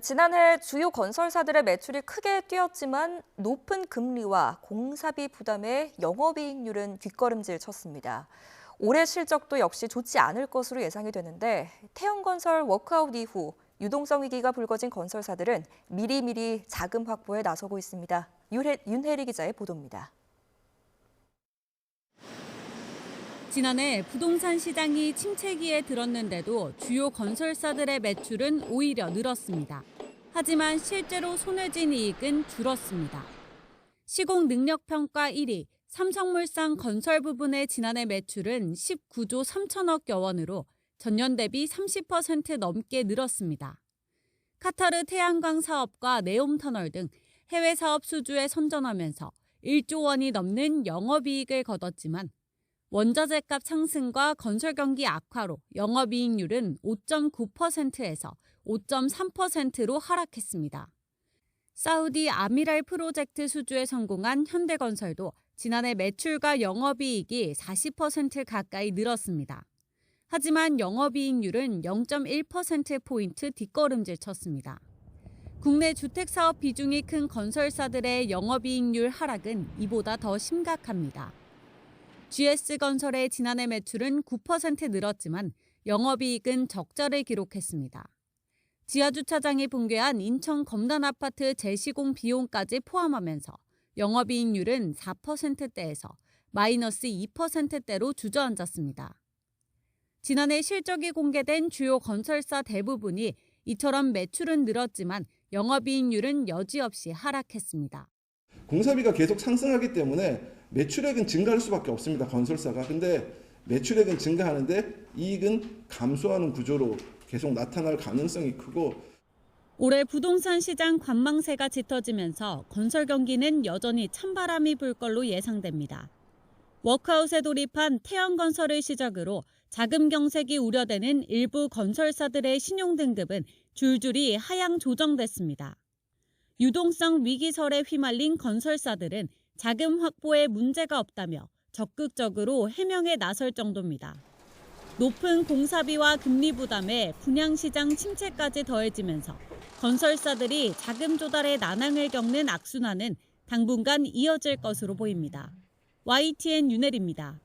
지난해 주요 건설사들의 매출이 크게 뛰었지만 높은 금리와 공사비 부담에 영업이익률은 뒷걸음질 쳤습니다. 올해 실적도 역시 좋지 않을 것으로 예상이 되는데 태형건설 워크아웃 이후 유동성 위기가 불거진 건설사들은 미리미리 자금 확보에 나서고 있습니다. 윤혜리 기자의 보도입니다. 지난해 부동산 시장이 침체기에 들었는데도 주요 건설사들의 매출은 오히려 늘었습니다. 하지만 실제로 손에 쥔 이익은 줄었습니다. 시공 능력 평가 1위 삼성물산 건설 부분의 지난해 매출은 19조 3천억여 원으로 전년 대비 30% 넘게 늘었습니다. 카타르 태양광 사업과 네옴터널 등 해외 사업 수주에 선전하면서 1조 원이 넘는 영업이익을 거뒀지만 원자재값 상승과 건설 경기 악화로 영업이익률은 5.9%에서 5.3%로 하락했습니다. 사우디 아미랄 프로젝트 수주에 성공한 현대건설도 지난해 매출과 영업이익이 40% 가까이 늘었습니다. 하지만 영업이익률은 0.1%포인트 뒷걸음질 쳤습니다. 국내 주택사업 비중이 큰 건설사들의 영업이익률 하락은 이보다 더 심각합니다. GS건설의 지난해 매출은 9% 늘었지만 영업이익은 적자를 기록했습니다. 지하주차장이 붕괴한 인천 검단아파트 재시공 비용까지 포함하면서 영업이익률은 4%대에서 마이너스 2%대로 주저앉았습니다. 지난해 실적이 공개된 주요 건설사 대부분이 이처럼 매출은 늘었지만 영업이익률은 여지없이 하락했습니다. 공사비가 계속 상승하기 때문에 매출액은 증가할 수밖에 없습니다. 건설사가. 근데 매출액은 증가하는데 이익은 감소하는 구조로 계속 나타날 가능성이 크고 올해 부동산 시장 관망세가 짙어지면서 건설 경기는 여전히 찬바람이 불 걸로 예상됩니다. 워크아웃에 돌입한 태형건설을 시작으로 자금 경색이 우려되는 일부 건설사들의 신용등급은 줄줄이 하향 조정됐습니다. 유동성 위기설에 휘말린 건설사들은 자금 확보에 문제가 없다며 적극적으로 해명에 나설 정도입니다. 높은 공사비와 금리 부담에 분양시장 침체까지 더해지면서 건설사들이 자금 조달에 난항을 겪는 악순환은 당분간 이어질 것으로 보입니다. YTN 윤혜리입니다.